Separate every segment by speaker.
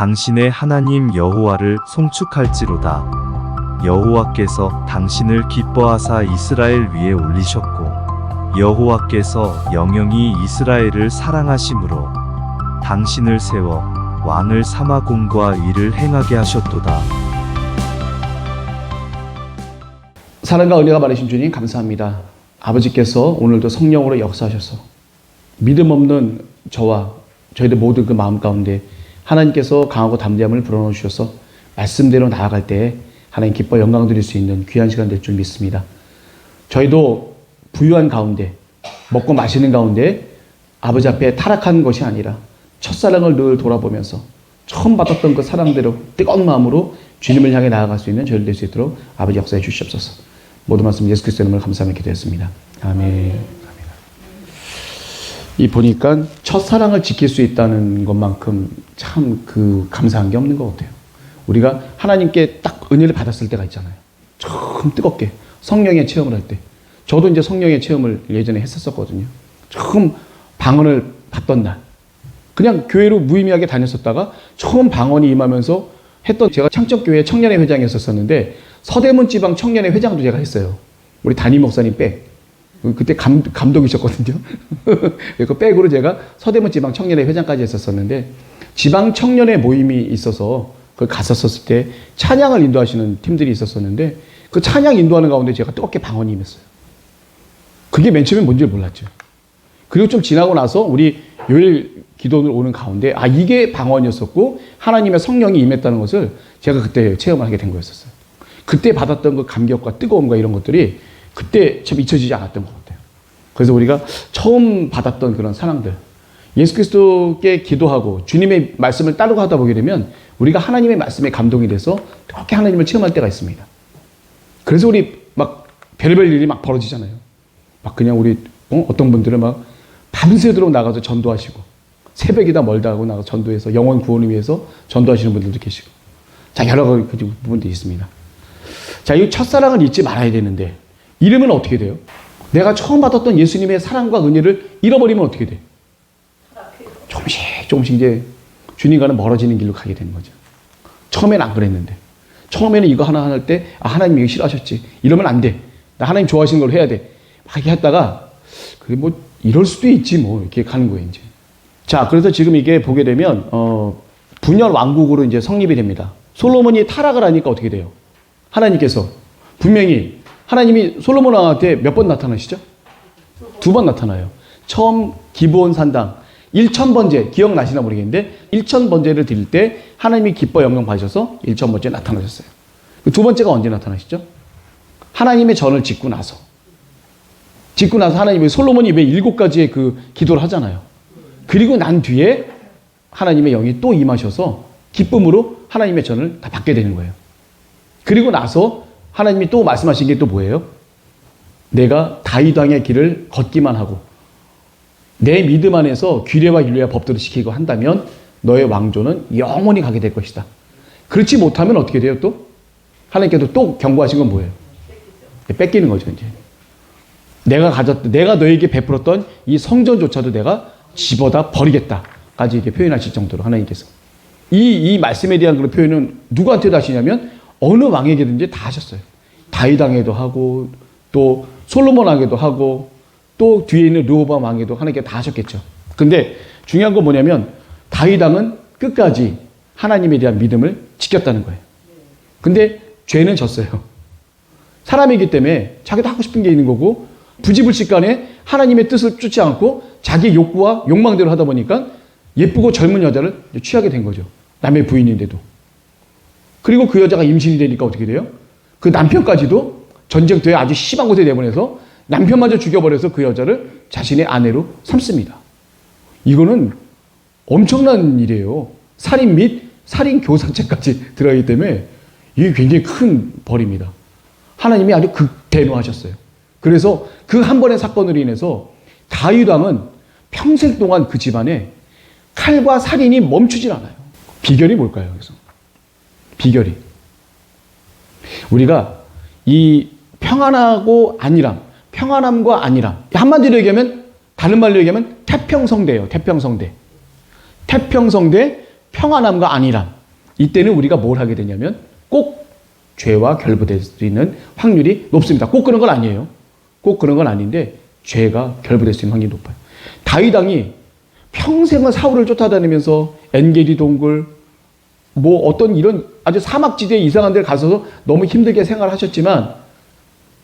Speaker 1: 당신의 하나님 여호와를 송축할지로다. 여호와께서 당신을 기뻐하사 이스라엘 위에 올리셨고 여호와께서 영영이 이스라엘을 사랑하심으로 당신을 세워 왕을 삼아 공과 일을 행하게 하셨도다.
Speaker 2: 사랑과 은혜가 많으신 주님 감사합니다. 아버지께서 오늘도 성령으로 역사하셔서 믿음 없는 저와 저희들 모든 그 마음 가운데 하나님께서 강하고 담대함을 불어넣어 주셔서 말씀대로 나아갈 때 하나님 기뻐 영광 드릴 수 있는 귀한 시간 될 줄 믿습니다. 저희도 부유한 가운데 먹고 마시는 가운데 아버지 앞에 타락한 것이 아니라 첫사랑을 늘 돌아보면서 처음 받았던 그 사랑대로 뜨거운 마음으로 주님을 향해 나아갈 수 있는 저희들 될 수 있도록 아버지 역사해 주시옵소서. 모든 말씀 예수 그리스도의 이름으로 감사하며 기도했습니다. 아멘. 이 보니까 첫사랑을 지킬 수 있다는 것만큼 참 감사한 게 없는 것 같아요. 우리가 하나님께 딱 은혜를 받았을 때가 있잖아요. 처음 뜨겁게 성령의 체험을 할 때. 저도 이제 성령의 체험을 예전에 했었거든요. 처음 방언을 받던 날. 그냥 교회로 무의미하게 다녔었다가 처음 방언이 임하면서 했던, 제가 창천교회 청년회 회장에 있었었는데 서대문 지방 청년회 회장도 제가 했어요. 우리 담임 목사님 백. 그때 감독이셨거든요. 그 백으로 제가 서대문 지방 청년회 회장까지 했었었는데 지방 청년회 모임이 있어서 그걸 갔었을 때 찬양을 인도하시는 팀들이 있었었는데 그 찬양 인도하는 가운데 제가 뜨겁게 방언이 임했어요. 그게 맨 처음에 뭔지 몰랐죠. 그리고 좀 지나고 나서 우리 요일 기도를 오는 가운데 이게 방언이었었고 하나님의 성령이 임했다는 것을 제가 그때 체험을 하게 된 거였었어요. 그때 받았던 그 감격과 뜨거움과 이런 것들이 그때 참 잊혀지지 않았던 것 같아요. 그래서 우리가 처음 받았던 그런 사랑들, 예수 그리스도께 기도하고 주님의 말씀을 따르고 하다 보게 되면 우리가 하나님의 말씀에 감동이 돼서 그렇게 하나님을 체험할 때가 있습니다. 그래서 우리 막 별의별 일이 막 벌어지잖아요. 막 그냥 우리 어떤 분들은 막 밤새도록 나가서 전도하시고 새벽이 다 멀다 하고 나가서 전도해서 영혼 구원을 위해서 전도하시는 분들도 계시고, 자, 여러 가지 부분들이 있습니다. 자, 이 첫사랑을 잊지 말아야 되는데 이러면 어떻게 돼요? 내가 처음 받았던 예수님의 사랑과 은혜를 잃어버리면 어떻게 돼? 조금씩 이제 주님과는 멀어지는 길로 가게 되는 거죠. 처음에는 안 그랬는데, 처음에는 이거 하나 할 때 하나님 이거 싫어하셨지, 이러면 안 돼, 나 하나님 좋아하시는 걸 해야 돼, 막 이렇게 했다가 그게 뭐 이럴 수도 있지 뭐 이렇게 가는 거예요 이제. 자, 그래서 지금 이게 보게 되면 분열 왕국으로 이제 성립이 됩니다. 솔로몬이 타락을 하니까 어떻게 돼요? 하나님께서 분명히 하나님이 솔로몬 왕한테 몇 번 나타나시죠? 2번 나타나요. 처음 기브온 산당 1000번째 기억나시나 모르겠는데 1000번째를 드릴 때 하나님이 기뻐 영광 받으셔서 1000번째 나타나셨어요. 그 2번째가 언제 나타나시죠? 하나님의 전을 짓고 나서 하나님이 솔로몬이 왜 7가지의 그 기도를 하잖아요. 그리고 난 뒤에 하나님의 영이 또 임하셔서 기쁨으로 하나님의 전을 다 받게 되는 거예요. 그리고 나서 하나님이 또 말씀하신 게 또 뭐예요? 내가 다윗 왕의 길을 걷기만 하고 내 믿음 안에서 규례와 윤례와 법도를 지키고 한다면 너의 왕조는 영원히 가게 될 것이다. 그렇지 못하면 어떻게 돼요 또? 하나님께서 또 경고하신 건 뭐예요? 뺏기는 거죠 이제. 내가 너에게 베풀었던 이 성전조차도 내가 집어다 버리겠다까지 이렇게 표현하실 정도로 하나님께서 이 말씀에 대한 그런 표현은 누구한테도 하시냐면 어느 왕에게든지 다 하셨어요. 다윗 왕에도 하고 또 솔로몬 왕에도 하고 또 뒤에 있는 르호보암 왕에도 하나님께 다 하셨겠죠. 근데 중요한 건 뭐냐면 다윗 왕은 끝까지 하나님에 대한 믿음을 지켰다는 거예요. 근데 죄는 졌어요. 사람이기 때문에 자기도 하고 싶은 게 있는 거고 부지불식간에 하나님의 뜻을 쫓지 않고 자기 욕구와 욕망대로 하다 보니까 예쁘고 젊은 여자를 취하게 된 거죠. 남의 부인인데도. 그리고 그 여자가 임신이 되니까 어떻게 돼요? 그 남편까지도 전쟁터에 아주 심한 곳에 내보내서 남편마저 죽여버려서 그 여자를 자신의 아내로 삼습니다. 이거는 엄청난 일이에요. 살인 및 살인 교사죄까지 들어가기 때문에 이게 굉장히 큰 벌입니다. 하나님이 아주 극대노하셨어요. 그래서 그 한 번의 사건으로 인해서 다윗 왕은 평생 동안 그 집안에 칼과 살인이 멈추질 않아요. 비결이 뭘까요? 그래서 비결이 우리가 이 평안하고 안일함, 평안함과 안일함, 한마디로 얘기하면, 다른 말로 얘기하면 태평성대예요. 태평성대, 평안함과 안일함. 이때는 우리가 뭘 하게 되냐면 꼭 죄와 결부될 수 있는 확률이 높습니다. 꼭 그런 건 아니에요. 꼭 그런 건 아닌데 죄가 결부될 수 있는 확률이 높아요. 다윗 왕이 평생을 사울을 쫓아다니면서 엔게디 동굴 뭐 어떤 이런 아주 사막지대 이상한 데를 가서 너무 힘들게 생활하셨지만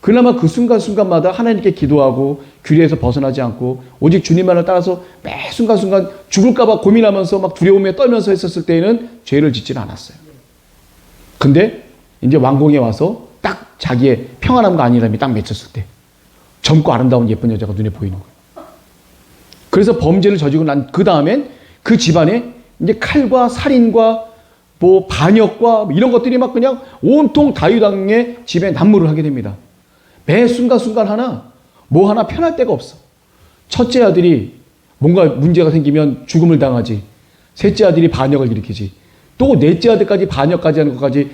Speaker 2: 그나마 그 순간순간마다 하나님께 기도하고 규례에서 벗어나지 않고 오직 주님만을 따라서 매 순간순간 죽을까봐 고민하면서 막 두려움에 떨면서 했었을 때에는 죄를 짓지는 않았어요. 근데 이제 왕궁에 와서 딱 자기의 평안함과 안일함이 딱 맺혔을 때 젊고 아름다운 예쁜 여자가 눈에 보이는 거예요. 그래서 범죄를 저지르고 난 그 다음엔 그 집안에 이제 칼과 살인과 뭐 반역과 이런 것들이 막 그냥 온통 다윗 왕의 집에 난무를 하게 됩니다. 매 순간순간 뭐 하나 편할 데가 없어. 첫째 아들이 뭔가 문제가 생기면 죽음을 당하지. 셋째 아들이 반역을 일으키지. 또 넷째 아들까지 반역까지 하는 것까지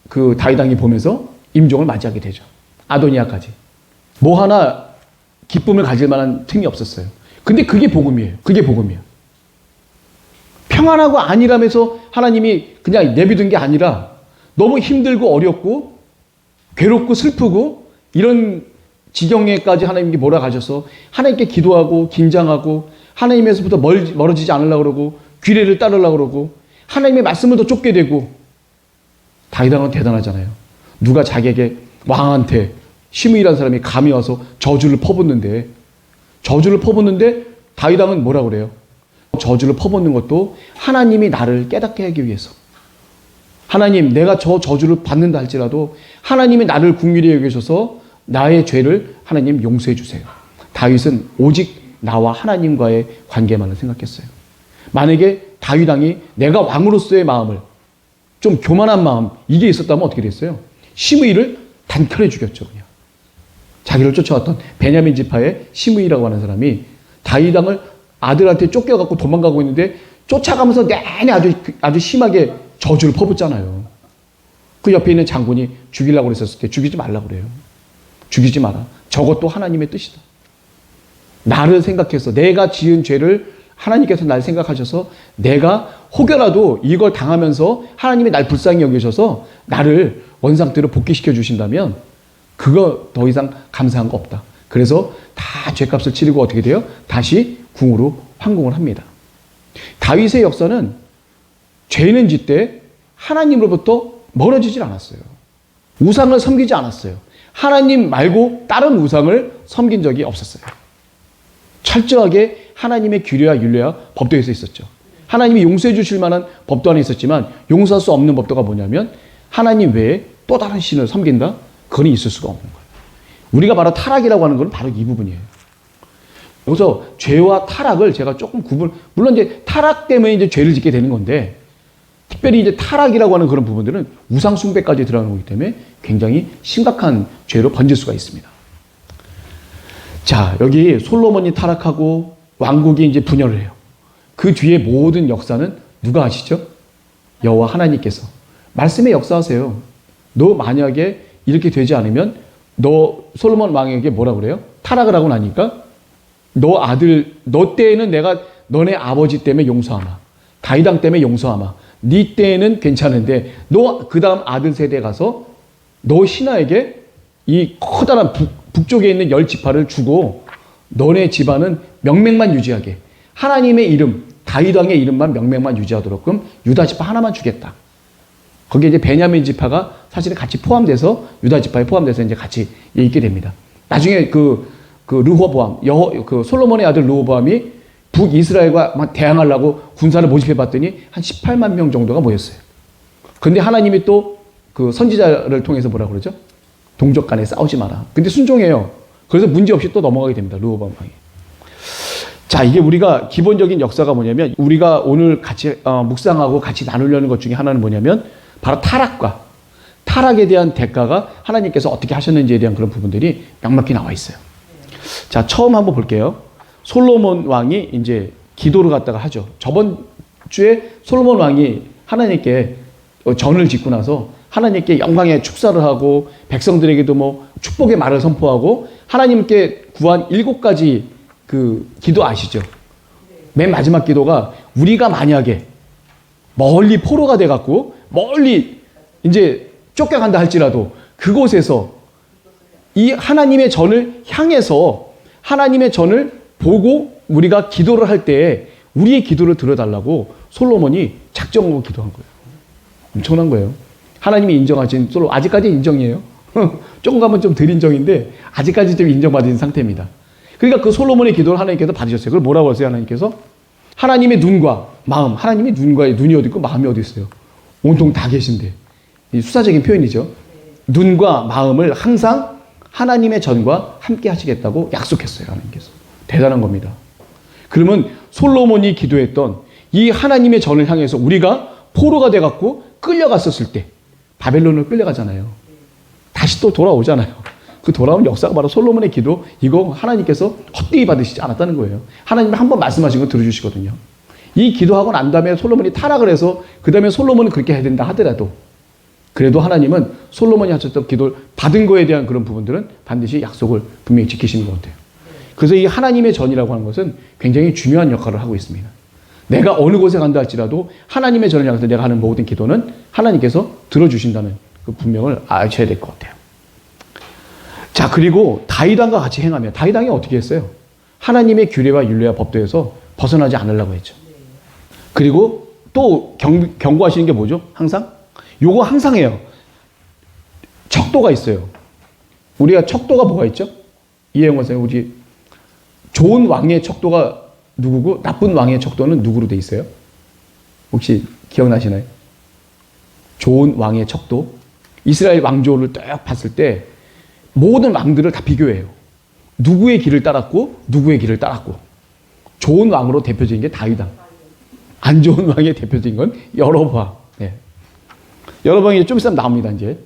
Speaker 2: 그 다윗 왕이 보면서 임종을 맞이하게 되죠. 아도니아까지. 뭐 하나 기쁨을 가질 만한 틈이 없었어요. 근데 그게 복음이에요. 그게 복음이에요. 평안하고 안일함에서 하나님이 그냥 내비둔 게 아니라 너무 힘들고 어렵고 괴롭고 슬프고 이런 지경에까지 하나님께 몰아가셔서 하나님께 기도하고 긴장하고 하나님에서부터 멀어지지 않으려고 그러고 규례를 따르려고 그러고 하나님의 말씀을 더 쫓게 되고 다윗 왕은 대단하잖아요. 누가 자기에게 왕한테 시므이라는 사람이 감히 와서 저주를 퍼붓는데 다윗 왕은 뭐라 그래요? 저주를 퍼붓는 것도 하나님이 나를 깨닫게 하기 위해서. 하나님, 내가 저 저주를 받는다 할지라도 하나님이 나를 긍휼히 여기셔서 나의 죄를 하나님 용서해 주세요. 다윗은 오직 나와 하나님과의 관계만을 생각했어요. 만약에 다윗 왕이 내가 왕으로서의 마음을 좀 교만한 마음 이게 있었다면 어떻게 됐어요? 시므이를 단칼에 죽였죠. 그냥. 자기를 쫓아왔던 베냐민 지파의 시므이라고 하는 사람이 다윗 왕을 아들한테 쫓겨갖고 도망가고 있는데 쫓아가면서 내내 아주 심하게 저주를 퍼붓잖아요. 그 옆에 있는 장군이 죽이려고 그랬었을 때 죽이지 말라고 그래요. 죽이지 마라. 저것도 하나님의 뜻이다. 나를 생각해서 내가 지은 죄를 하나님께서 날 생각하셔서 내가 혹여라도 이걸 당하면서 하나님이 날 불쌍히 여기셔서 나를 원상태로 복귀시켜 주신다면 그거 더 이상 감사한 거 없다. 그래서 다 죄값을 치르고 어떻게 돼요? 다시 궁으로 황궁을 합니다. 다윗의 역사는 죄는 짓되 하나님으로부터 멀어지질 않았어요. 우상을 섬기지 않았어요. 하나님 말고 다른 우상을 섬긴 적이 없었어요. 철저하게 하나님의 규례와 율례와 법도에서 있었죠. 하나님이 용서해 주실 만한 법도 안에 있었지만 용서할 수 없는 법도가 뭐냐면 하나님 외에 또 다른 신을 섬긴다? 그건 있을 수가 없는 거예요. 우리가 바로 타락이라고 하는 건 바로 이 부분이에요. 여기서 죄와 타락을 제가 조금 물론 이제 타락 때문에 이제 죄를 짓게 되는 건데, 특별히 이제 타락이라고 하는 그런 부분들은 우상숭배까지 들어가는 거기 때문에 굉장히 심각한 죄로 번질 수가 있습니다. 자, 여기 솔로몬이 타락하고 왕국이 이제 분열을 해요. 그 뒤에 모든 역사는 누가 하시죠? 여호와 하나님께서. 말씀에 역사하세요. 너 만약에 이렇게 되지 않으면 너 솔로몬 왕에게 뭐라 그래요? 타락을 하고 나니까 너 때에는 내가 너네 아버지 때문에 용서하마. 다윗 왕 때문에 용서하마. 네 때에는 괜찮은데 너 그 다음 아들 세대에 가서 너 신하에게 이 커다란 북쪽에 있는 10지파를 주고 너네 집안은 명맥만 유지하게 하나님의 이름 다윗 왕의 이름만 명맥만 유지하도록끔 유다 지파 하나만 주겠다. 거기에 이제 베냐민 지파가 사실은 같이 포함돼서 유다 지파에 포함돼서 이제 같이 있게 됩니다. 나중에 그 르호보암 솔로몬의 아들 르호보암이 북이스라엘과 막 대항하려고 군사를 모집해 봤더니 한 18만 명 정도가 모였어요. 근데 하나님이 또 그 선지자를 통해서 뭐라 그러죠? 동족 간에 싸우지 마라. 근데 순종해요. 그래서 문제없이 또 넘어가게 됩니다. 르호보암 왕이. 자, 이게 우리가 기본적인 역사가 뭐냐면 우리가 오늘 같이 묵상하고 같이 나누려는 것 중에 하나는 뭐냐면 바로 타락에 대한 대가가 하나님께서 어떻게 하셨는지에 대한 그런 부분들이 명확히 나와 있어요. 자, 처음 한번 볼게요. 솔로몬 왕이 이제 기도를 갖다가 하죠. 저번 주에 솔로몬 왕이 하나님께 전을 짓고 나서 하나님께 영광의 축사를 하고 백성들에게도 뭐 축복의 말을 선포하고 하나님께 구한 7가지 그 기도 아시죠? 맨 마지막 기도가 우리가 만약에 멀리 포로가 돼갖고 멀리 이제 쫓겨간다 할지라도 그곳에서 이 하나님의 전을 향해서 하나님의 전을 보고 우리가 기도를 할 때 우리의 기도를 들어달라고 솔로몬이 작정하고 기도한 거예요. 엄청난 거예요. 하나님이 인정하신 솔로몬, 아직까지 인정이에요. 조금 가면 좀 덜 인정인데 아직까지 좀 인정받은 상태입니다. 그러니까 그 솔로몬의 기도를 하나님께서 받으셨어요. 그걸 뭐라고 하세요? 하나님께서 하나님의 눈과 마음, 하나님의 눈이 어디 있고 마음이 어디 있어요? 온통 다 계신데. 이 수사적인 표현이죠. 눈과 마음을 항상 하나님의 전과 함께 하시겠다고 약속했어요. 하나님께서. 대단한 겁니다. 그러면 솔로몬이 기도했던 이 하나님의 전을 향해서 우리가 포로가 돼갖고 끌려갔었을 때 바벨론을 끌려가잖아요. 다시 또 돌아오잖아요. 그 돌아온 역사가 바로 솔로몬의 기도, 이거 하나님께서 헛되이 받으시지 않았다는 거예요. 하나님이 한 번 말씀하신 거 들어주시거든요. 이 기도하고 난 다음에 솔로몬이 타락을 해서 그 다음에 솔로몬은 그렇게 해야 된다 하더라도 그래도 하나님은 솔로몬이 하셨던 기도를 받은 거에 대한 그런 부분들은 반드시 약속을 분명히 지키시는 것 같아요. 그래서 이 하나님의 전이라고 하는 것은 굉장히 중요한 역할을 하고 있습니다. 내가 어느 곳에 간다 할지라도 하나님의 전을 향해서 내가 하는 모든 기도는 하나님께서 들어주신다는 그 분명을 아셔야 될 것 같아요. 자, 그리고 다윗왕과 같이 행하며 다윗왕이 어떻게 했어요? 하나님의 규례와 율례와 법도에서 벗어나지 않으려고 했죠. 그리고 또 경고하시는 게 뭐죠? 항상? 요거 항상 해요. 척도가 있어요. 우리가 척도가 뭐가 있죠? 이해영 선생님, 우리 좋은 왕의 척도가 누구고 나쁜 왕의 척도는 누구로 돼 있어요? 혹시 기억나시나요? 좋은 왕의 척도. 이스라엘 왕조를 딱 봤을 때 모든 왕들을 다 비교해요. 누구의 길을 따랐고 누구의 길을 따랐고. 좋은 왕으로 대표적인 게 다윗왕. 안 좋은 왕의 대표적인 건 여로보암. 네. 여로보암이 좀 있으면 나옵니다. 이제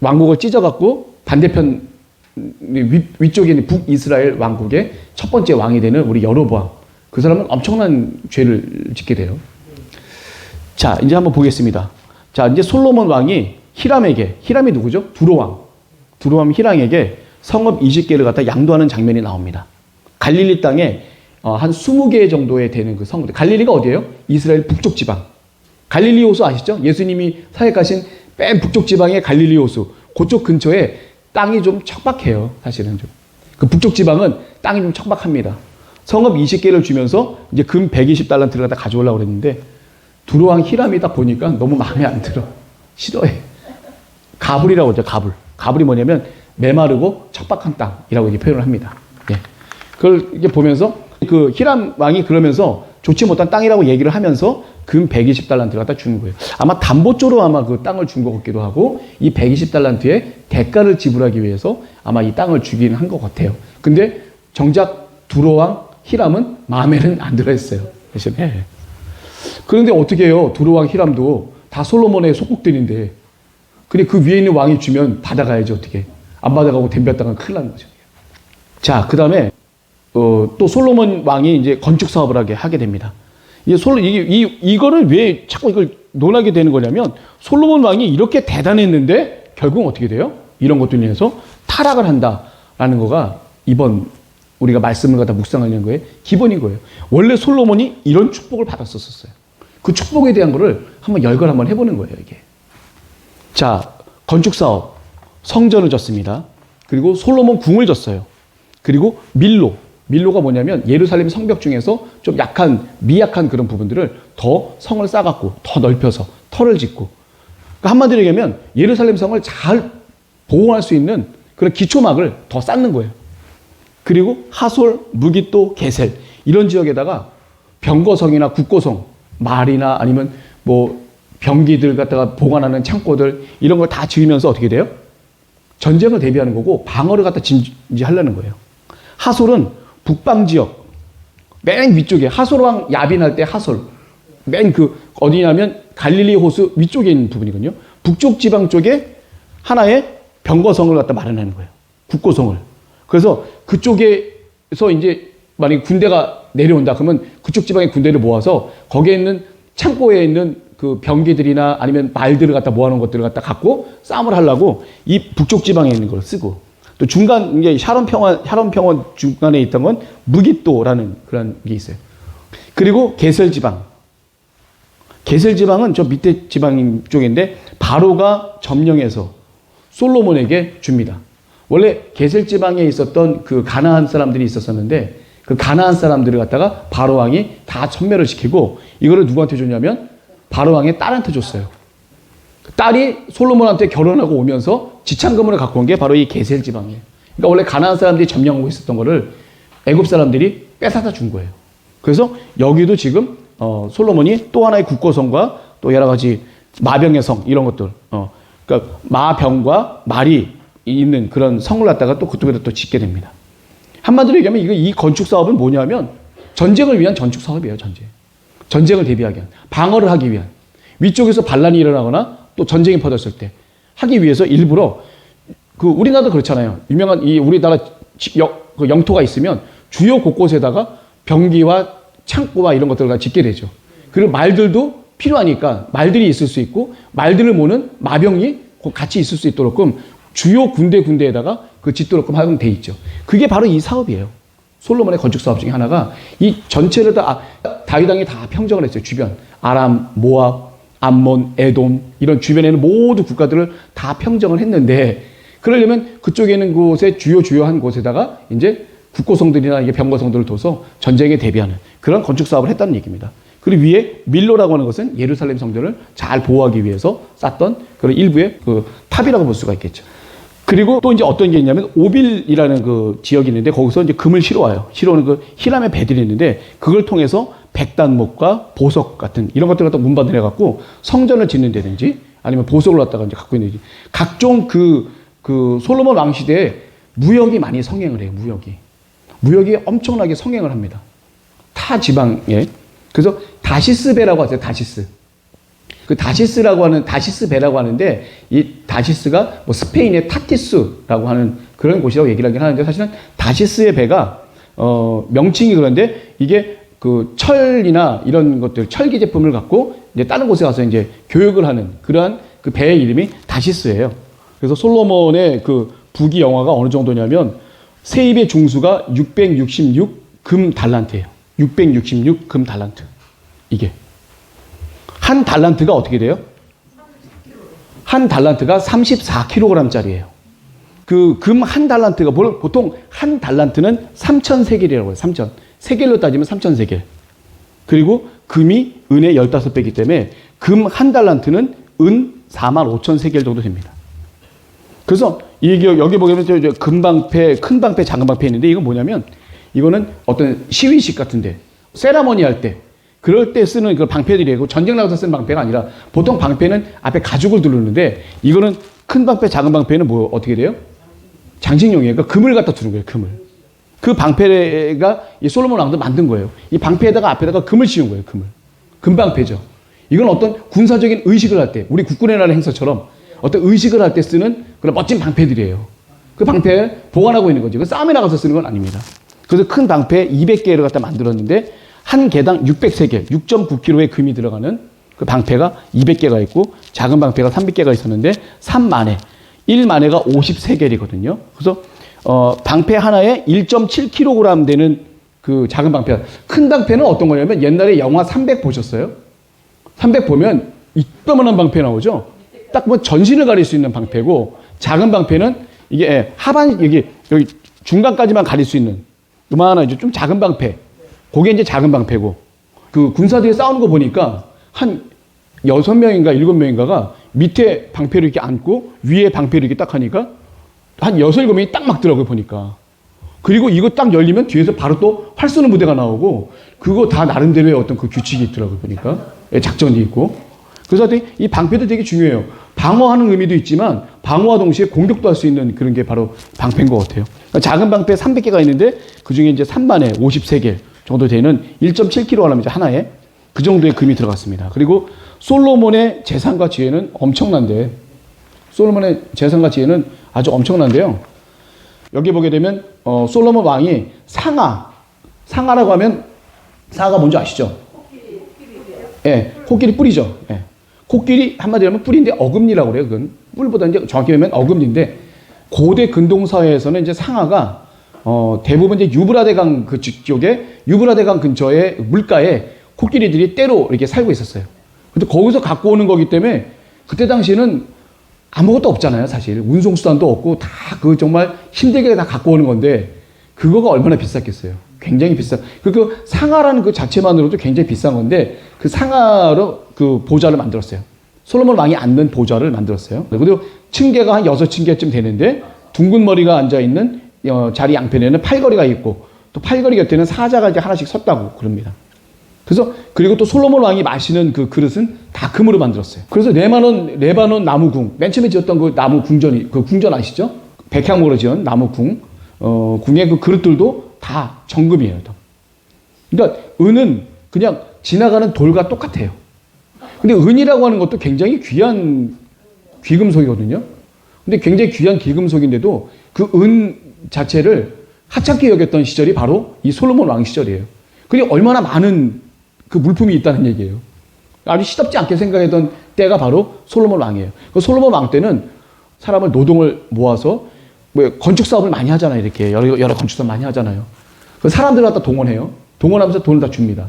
Speaker 2: 왕국을 찢어갖고 반대편 위쪽에 있는 북이스라엘 왕국의 첫 번째 왕이 되는 우리 여로보암. 그 사람은 엄청난 죄를 짓게 돼요. 자, 이제 한번 보겠습니다. 자, 이제 솔로몬 왕이 히람이 누구죠? 두로왕 히람에게 성읍 20개를 갖다 양도하는 장면이 나옵니다. 갈릴리 땅에 한 20개 정도에 되는 그 성읍. 갈릴리가 어디예요? 이스라엘 북쪽 지방. 갈릴리 호수 아시죠? 예수님이 사역하신 맨 북쪽 지방의 갈릴리 호수. 그쪽 근처에 땅이 좀 척박해요. 사실은 좀. 그 북쪽 지방은 땅이 좀 척박합니다. 성읍 20개를 주면서 이제 금 120달란트를 갖다 가져오려고 그랬는데 두로왕 히람이 딱 보니까 너무 마음에 안 들어. 싫어해. 가불이라고 하죠. 가불이 뭐냐면 메마르고 척박한 땅이라고 이렇게 표현을 합니다. 예. 그걸 이제 보면서 그 히람 왕이 그러면서 좋지 못한 땅이라고 얘기를 하면서 금 120달란트를 갖다 주는 거예요. 아마 담보조로 아마 그 땅을 준 것 같기도 하고 이 120달란트의 대가를 지불하기 위해서 아마 이 땅을 주긴 한 것 같아요. 근데 정작 두로왕 히람은 마음에는 안 들어했어요. 네. 그런데 어떻게 해요? 두로왕 히람도 다 솔로몬의 속국들인데 근데 그 위에 있는 왕이 주면 받아가야지 어떻게. 안 받아가고 덤볐다가 큰일 나는 거죠. 자, 그 다음에 또 솔로몬 왕이 이제 건축 사업을 하게 됩니다. 이거를 왜 자꾸 이걸 논하게 되는 거냐면 솔로몬 왕이 이렇게 대단했는데 결국은 어떻게 돼요? 이런 것들로 인해서 타락을 한다라는 거가 이번 우리가 말씀을 갖다 묵상하려는 거에 기본인 거예요. 원래 솔로몬이 이런 축복을 받았었어요. 그 축복에 대한 거를 한번 열거를 한번 해보는 거예요, 이게. 자, 건축 사업, 성전을 졌습니다. 그리고 솔로몬 궁을 졌어요. 그리고 밀로가 뭐냐면 예루살렘 성벽 중에서 좀 미약한 그런 부분들을 더 성을 쌓아갖고 더 넓혀서 터를 짓고. 그러니까 한마디로 얘기하면 예루살렘 성을 잘 보호할 수 있는 그런 기초막을 더 쌓는 거예요. 그리고 하솔, 무깃도, 게셀 이런 지역에다가 병거성이나 국고성, 말이나 아니면 뭐 병기들 갖다가 보관하는 창고들 이런 걸 다 지으면서 어떻게 돼요? 전쟁을 대비하는 거고 방어를 갖다 진지하려는 거예요. 하솔은 북방 지역 맨 위쪽에 하솔왕 야빈할 때 하솔 맨 그 어디냐면 갈릴리 호수 위쪽에 있는 부분이거든요. 북쪽 지방 쪽에 하나의 병거성을 갖다 마련하는 거예요. 국고성을. 그래서 그쪽에서 이제 만약에 군대가 내려온다 그러면 그쪽 지방의 군대를 모아서 거기에 있는 창고에 있는 그 병기들이나 아니면 말들을 갖다 모아놓은 것들을 갖다 갖고 싸움을 하려고 이 북쪽 지방에 있는 걸 쓰고 또 중간 이게 샤론 평원 중간에 있던 건 무깃도라는 그런 게 있어요. 그리고 게셀 지방 게셀 지방은 저 밑에 지방 쪽인데 바로가 점령해서 솔로몬에게 줍니다. 원래 게셀 지방에 있었던 그 가나안 사람들이 있었었는데 그 가나안 사람들을 갖다가 바로 왕이 다 천멸을 시키고 이거를 누구한테 줬냐면 바로 왕의 딸한테 줬어요. 딸이 솔로몬한테 결혼하고 오면서 지창금을 갖고 온 게 바로 이 게셀 지방이에요. 그러니까 원래 가나안 사람들이 점령하고 있었던 거를 애굽 사람들이 뺏어다 준 거예요. 그래서 여기도 지금 솔로몬이 또 하나의 국고성과 또 여러 가지 마병의 성 이런 것들, 그러니까 마병과 말이 있는 그런 성을 갖다가 또 그쪽에다 또 짓게 됩니다. 한마디로 얘기하면 이 건축 사업은 뭐냐면 전쟁을 위한 건축 사업이에요. 전쟁을 대비하기 위한, 방어를 하기 위한, 위쪽에서 반란이 일어나거나 또 전쟁이 퍼졌을 때 하기 위해서 일부러 우리나라도 그렇잖아요. 유명한 이 우리나라 그 영토가 있으면 주요 곳곳에다가 병기와 창고와 이런 것들을 다 짓게 되죠. 그리고 말들도 필요하니까 말들이 있을 수 있고 말들을 모는 마병이 같이 있을 수 있도록끔 주요 군데에다가 그 짓도록끔 하면 돼 있죠. 그게 바로 이 사업이에요. 솔로몬의 건축 사업 중에 하나가 이 전체를 다 다윗 왕이 다 평정을 했어요. 주변 아람, 모압, 암몬, 에돔 이런 주변에는 모두 국가들을 다 평정을 했는데 그러려면 그쪽에 있는 곳에 주요한 곳에다가 이제 국고성들이나 이게 병거성들을 둬서 전쟁에 대비하는 그런 건축 사업을 했다는 얘기입니다. 그리고 위에 밀로라고 하는 것은 예루살렘 성전을 잘 보호하기 위해서 쌓던 그런 일부의 그 탑이라고 볼 수가 있겠죠. 그리고 또 이제 어떤 게 있냐면 오빌이라는 그 지역이 있는데 거기서 이제 금을 실어와요. 실어오는 그 히람의 배들이 있는데 그걸 통해서 백단목과 보석 같은 이런 것들을 갖다 운반을 해갖고 성전을 짓는 데든지 아니면 보석을 갖다가 이제 갖고 있는지 각종 그 솔로몬 왕 시대에 무역이 많이 성행을 해요. 무역이 엄청나게 성행을 합니다. 타 지방에. 그래서 다시스배라고 하세요. 그 다시스 배라고 하는데 이 다시스가 뭐 스페인의 타티스라고 하는 그런 곳이라고 얘기를 하긴 하는데 사실은 다시스의 배가 명칭이 그런데 이게 그 철이나 이런 것들 철기 제품을 갖고 이제 다른 곳에 가서 이제 교육을 하는 그러한 그 배의 이름이 다시스예요. 그래서 솔로몬의 그 부귀 영화가 어느 정도냐면 세입의 중수가 666 금 달란트예요. 666 금 달란트. 이게 한 달란트가 어떻게 돼요? 한 달란트가 34kg짜리예요. 그 금 한 달란트가 보통 한 달란트는 3,000세겔이라고 해요. 3,000. 세겔로 따지면 3,000세겔. 그리고 금이 은의 15배이기 때문에 금 한 달란트는 은 45,000세겔 정도 됩니다. 그래서 이게 여기 보면 금방패, 큰 방패, 작은 방패 있는데 이건 뭐냐면 이거는 어떤 시위식 같은데 세라머니 할 때 그럴 때 쓰는 그 방패들이고 전쟁 나가서 쓰는 방패가 아니라 보통 방패는 앞에 가죽을 두르는데 이거는 큰 방패, 작은 방패는 뭐 어떻게 돼요? 장식용이에요. 그러니까 금을 갖다 두는 거예요. 금을. 그 방패가 이 솔로몬 왕도 만든 거예요. 이 방패에다가 앞에다가 금을 씌운 거예요. 금방패죠. 이건 어떤 군사적인 의식을 할 때 우리 국군의 날 행사처럼 어떤 의식을 할 때 쓰는 그런 멋진 방패들이에요. 그 방패 보관하고 있는 거죠. 그 싸움에 나가서 쓰는 건 아닙니다. 그래서 큰 방패 200개를 갖다 만들었는데 한 개당 600세겔, 6.9kg의 금이 들어가는 그 방패가 200개가 있고 작은 방패가 300개가 있었는데 3만회, 1만회가 50세겔이거든요. 그래서 방패 하나에 1.7kg 되는 그 작은 방패. 큰 방패는 어떤 거냐면 옛날에 영화 300 보셨어요? 300 보면 이따만한 방패 나오죠? 딱 뭐 전신을 가릴 수 있는 방패고 작은 방패는 이게 여기 중간까지만 가릴 수 있는 요만한 이제 좀 작은 방패. 그게 이제 작은 방패고 그 군사들이 싸우는 거 보니까 한 6명인가 7명인가가 밑에 방패를 이렇게 안고 위에 방패를 이렇게 딱 하니까 한 6, 7명이 딱 막더라고요, 보니까. 그리고 이거 딱 열리면 뒤에서 바로 또 활 쏘는 부대가 나오고 그거 다 나름대로의 어떤 그 규칙이 있더라고요, 보니까. 작전이 있고. 그래서 이 방패도 되게 중요해요. 방어하는 의미도 있지만 방어와 동시에 공격도 할 수 있는 그런 게 바로 방패인 것 같아요. 그러니까 작은 방패 300개가 있는데 그 중에 이제 3만에 50세겔 정도 되는 1.7kg 하려면 이제 하나에 그 정도의 금이 들어갔습니다. 그리고 솔로몬의 재산과 지혜는 엄청난데 솔로몬의 재산과 지혜는 아주 엄청난데요. 여기 보게 되면 솔로몬 왕이 상아라고 하면 상아가 뭔지 아시죠? 예, 코끼리 뿔이죠. 예. 코끼리 한마디로 하면 뿔인데 어금니라고 그래요. 그건 뿔보다 이제 정확히 보면 어금니인데 고대 근동 사회에서는 이제 상아가 대부분 이제 유브라데강 그쪽에 유브라데강 근처에 물가에 코끼리들이 때로 이렇게 살고 있었어요. 근데 거기서 갖고 오는 거기 때문에 그때 당시에는 아무것도 없잖아요, 사실. 운송수단도 없고 다 그 정말 힘들게 다 갖고 오는 건데 그거가 얼마나 비쌌겠어요. 굉장히 비싼. 그 상아라는 그 자체만으로도 굉장히 비싼 건데 그 상아로 그 보좌를 만들었어요. 솔로몬 왕이 앉는 보좌를 만들었어요. 그리고 층계가 한 6층계쯤 되는데 둥근 머리가 앉아있는 자리 양편에는 팔걸이가 있고 또 팔걸이 곁에는 사자가 이제 하나씩 섰다고 그럽니다. 그래서 그리고 또 솔로몬 왕이 마시는 그 그릇은 다 금으로 만들었어요. 그래서 레바논 나무궁, 맨 처음에 지었던 그 나무 궁전이, 그 궁전 아시죠? 백향목으로 지은 나무궁, 궁의 그 그릇들도 다 정금이에요. 그러니까 은은 그냥 지나가는 돌과 똑같아요. 근데 은이라고 하는 것도 굉장히 귀한 귀금속이거든요. 근데 굉장히 귀한 귀금속인데도 그 은 자체를 하찮게 여겼던 시절이 바로 이 솔로몬 왕 시절이에요. 그게 얼마나 많은 그 물품이 있다는 얘기예요. 아주 시덥지 않게 생각했던 때가 바로 솔로몬 왕이에요. 그 솔로몬 왕 때는 사람을 노동을 모아서 뭐 건축 사업을 많이 하잖아요. 이렇게 여러 건축 사업 많이 하잖아요. 그 사람들을 갖다 동원해요. 동원하면서 돈을 다 줍니다.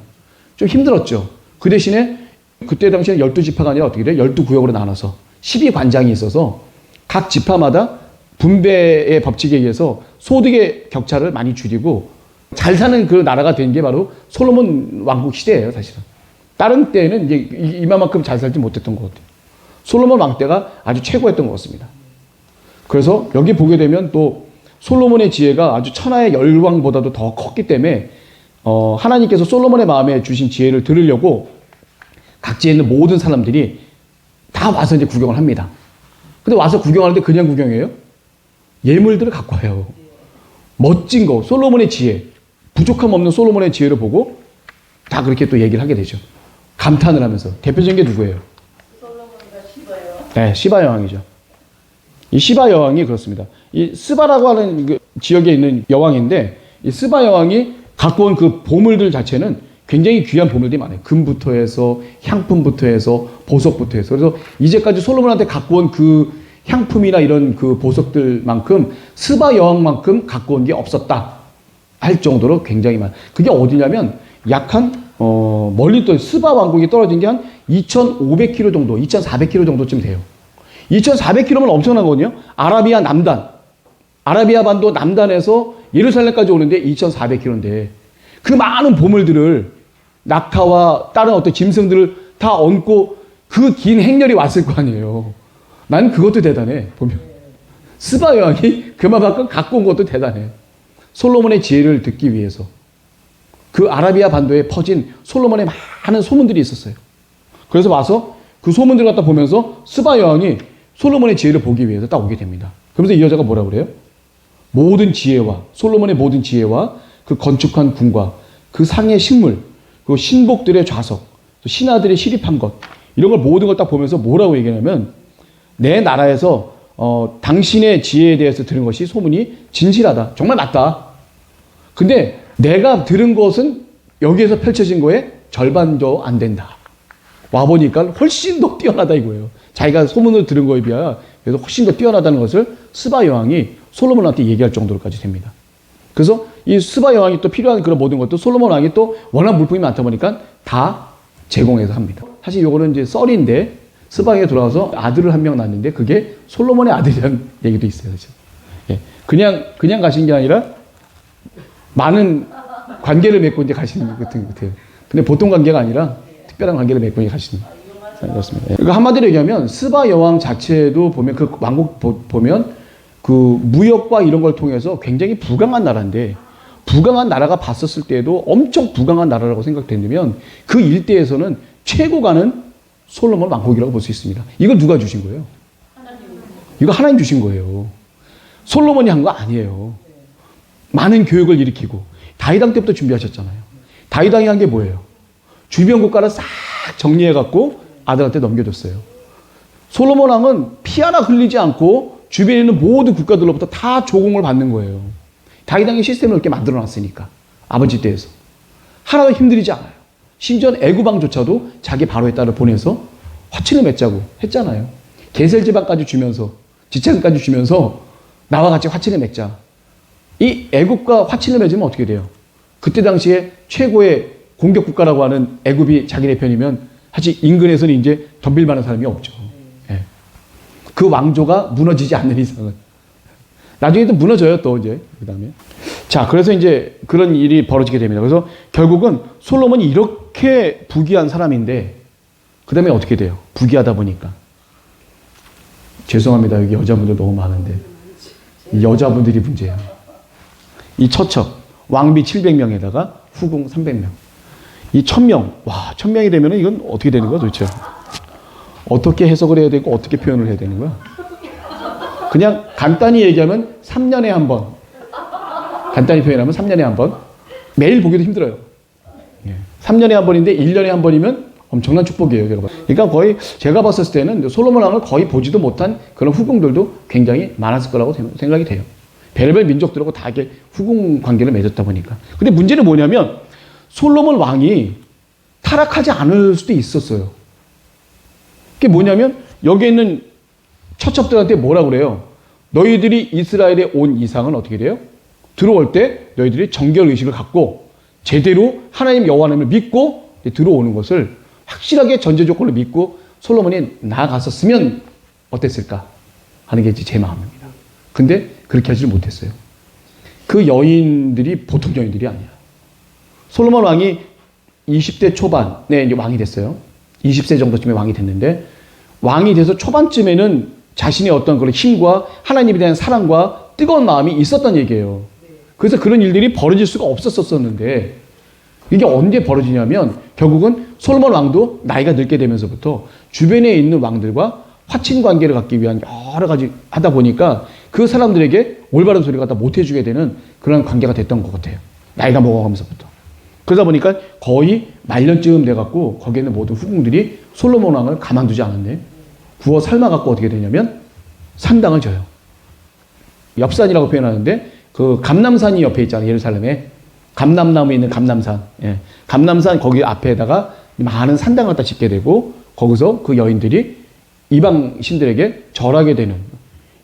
Speaker 2: 좀 힘들었죠. 그 대신에 그때 당시에는 12지파가 아니라 어떻게 돼요? 12구역으로 나눠서 12관장이 있어서 각 지파마다 분배의 법칙에 의해서 소득의 격차를 많이 줄이고 잘 사는 그 나라가 된 게 바로 솔로몬 왕국 시대예요, 사실은. 다른 때는 이제 이만큼 잘 살지 못했던 것 같아요. 솔로몬 왕 때가 아주 최고였던 것 같습니다. 그래서 여기 보게 되면 또 솔로몬의 지혜가 아주 천하의 열왕보다도 더 컸기 때문에 하나님께서 솔로몬의 마음에 주신 지혜를 들으려고 각지에 있는 모든 사람들이 다 와서 이제 구경을 합니다. 근데 와서 구경하는데 그냥 구경해요? 예물들을 갖고 와요. 멋진 거, 솔로몬의 지혜, 부족함 없는 솔로몬의 지혜를 보고 다 그렇게 또 얘기를 하게 되죠. 감탄을 하면서. 대표적인 게 누구예요?
Speaker 3: 솔로몬과 시바 여왕.
Speaker 2: 네, 시바 여왕이죠. 이 시바 여왕이 그렇습니다. 이 스바라고 하는 그 지역에 있는 여왕인데 이 스바 여왕이 갖고 온 그 보물들 자체는 굉장히 귀한 보물들이 많아요. 금부터 해서 향품부터 해서 보석부터 해서. 그래서 이제까지 솔로몬한테 갖고 온 그 향품이나 이런 그 보석들만큼 스바 여왕만큼 갖고 온 게 없었다 할 정도로 굉장히 많아요. 그게 어디냐면 약 한 멀리 또 스바 왕국이 떨어진 게 한 2,500km 정도, 2,400km 정도쯤 돼요. 2,400km면 엄청난 거거든요. 아라비아 남단, 아라비아 반도 남단에서 예루살렘까지 오는데 2,400km인데 그 많은 보물들을 낙타와 다른 어떤 짐승들을 다 얹고 그 긴 행렬이 왔을 거 아니에요. 난 그것도 대단해, 보면. 스바 여왕이 그만큼 갖고 온 것도 대단해. 솔로몬의 지혜를 듣기 위해서. 그 아라비아 반도에 퍼진 솔로몬의 많은 소문들이 있었어요. 그래서 와서 그 소문들을 갖다 보면서 스바 여왕이 솔로몬의 지혜를 보기 위해서 딱 오게 됩니다. 그러면서 이 여자가 뭐라고 그래요? 모든 지혜와, 솔로몬의 모든 지혜와 그 건축한 궁과 그 상의 식물, 그 신복들의 좌석, 신하들의 시립한 것, 이런 걸 모든 걸 딱 보면서 뭐라고 얘기하냐면 내 나라에서 당신의 지혜에 대해서 들은 것이 소문이 진실하다. 정말 맞다. 근데 내가 들은 것은 여기에서 펼쳐진 거에 절반도 안 된다. 와보니까 훨씬 더 뛰어나다 이거예요. 자기가 소문을 들은 거에 비하여 그래서 훨씬 더 뛰어나다는 것을 스바 여왕이 솔로몬한테 얘기할 정도로까지 됩니다. 그래서 이 스바 여왕이 또 필요한 그런 모든 것도 솔로몬 왕이 또 워낙 물품이 많다 보니까 다 제공해서 합니다. 사실 요거는 이제 썰인데 스바에 돌아와서 아들을 한 명 낳았는데 그게 솔로몬의 아들이라는 얘기도 있어요. 그렇죠? 예. 그냥 가신 게 아니라 많은 관계를 맺고 이제 가시는 것 같아요. 근데 보통 관계가 아니라 특별한 관계를 맺고 가시는 그렇습니다. 예. 그러니까 한마디로 얘기하면 스바 여왕 자체도 보면 그 왕국 보면 그 무역과 이런 걸 통해서 굉장히 부강한 나라인데 부강한 나라가 봤었을 때에도 엄청 부강한 나라라고 생각된다면 그 일대에서는 최고가는 솔로몬 왕국이라고 볼 수 있습니다. 이거 누가 주신 거예요? 이거 하나님 주신 거예요. 솔로몬이 한 거 아니에요. 많은 교육을 일으키고 다윗 왕 때부터 준비하셨잖아요. 다윗 왕이 한 게 뭐예요? 주변 국가를 싹 정리해갖고 아들한테 넘겨줬어요. 솔로몬 왕은 피 하나 흘리지 않고 주변에 있는 모든 국가들로부터 다 조공을 받는 거예요. 다윗 왕이 시스템을 이렇게 만들어놨으니까 아버지 때에서 하나도 힘들이지 않아요. 심지어 애굽 왕조차도 자기 바로의 딸을 보내서 화친을 맺자고 했잖아요. 게셀 지방까지 주면서 지체까지 주면서 나와 같이 화친을 맺자. 이 애굽과 화친을 맺으면 어떻게 돼요? 그때 당시에 최고의 공격 국가라고 하는 애굽이 자기네 편이면 사실 인근에서는 이제 덤빌 만한 사람이 없죠. 예. 그 왕조가 무너지지 않는 이상은. 나중에 또 무너져요, 또 이제. 그 다음에. 자, 그래서 이제 그런 일이 벌어지게 됩니다. 그래서 결국은 솔로몬이 이렇게 부귀한 사람인데, 그 다음에 어떻게 돼요? 부귀하다 보니까. 죄송합니다. 여기 여자분들 너무 많은데. 이 여자분들이 문제예요. 이 처첩, 왕비 700명에다가 후궁 300명. 이 1000명, 와, 1000명이 되면 이건 어떻게 되는 거야, 도대체? 어떻게 해석을 해야 되고, 어떻게 표현을 해야 되는 거야? 그냥 간단히 얘기하면 3년에 한 번. 간단히 표현하면 3년에 한 번. 매일 보기도 힘들어요. 3년에 한 번인데 1년에 한 번이면 엄청난 축복이에요. 그러니까 거의 제가 봤을 때는 솔로몬 왕을 거의 보지도 못한 그런 후궁들도 굉장히 많았을 거라고 생각이 돼요. 별별 민족들하고 다 이렇게 후궁 관계를 맺었다 보니까. 근데 문제는 뭐냐면 솔로몬 왕이 타락하지 않을 수도 있었어요. 그게 뭐냐면 여기 있는 처첩들한테 뭐라 그래요? 너희들이 이스라엘에 온 이상은 어떻게 돼요? 들어올 때 너희들이 정결의식을 갖고 제대로 하나님 여호와 하나님을 믿고 들어오는 것을 확실하게 전제 조건을 믿고 솔로몬이 나아갔었으면 어땠을까 하는 게 제 마음입니다. 근데 그렇게 하지를 못했어요. 그 여인들이 보통 여인들이 아니야. 솔로몬 왕이 20대 초반에 이제 왕이 됐어요. 20세 정도쯤에 왕이 됐는데 왕이 돼서 초반쯤에는 자신의 어떤 그런 힘과 하나님에 대한 사랑과 뜨거운 마음이 있었던 얘기예요. 그래서 그런 일들이 벌어질 수가 없었었는데 이게 언제 벌어지냐면 결국은 솔로몬 왕도 나이가 늙게 되면서부터 주변에 있는 왕들과 화친 관계를 갖기 위한 여러 가지 하다 보니까 그 사람들에게 올바른 소리를 갖다 못 해주게 되는 그런 관계가 됐던 것 같아요. 나이가 먹어가면서부터. 그러다 보니까 거의 말년쯤 돼갖고 거기에 있는 모든 후궁들이 솔로몬 왕을 가만두지 않았네. 구워 삶아갖고 어떻게 되냐면 산당을 져요. 엽산이라고 표현하는데 그 감람산이 옆에 있잖아요. 예루살렘에. 감람나무에 있는 감람산. 예. 감람산 거기 앞에다가 많은 산당을 갖다 짓게 되고 거기서 그 여인들이 이방 신들에게 절하게 되는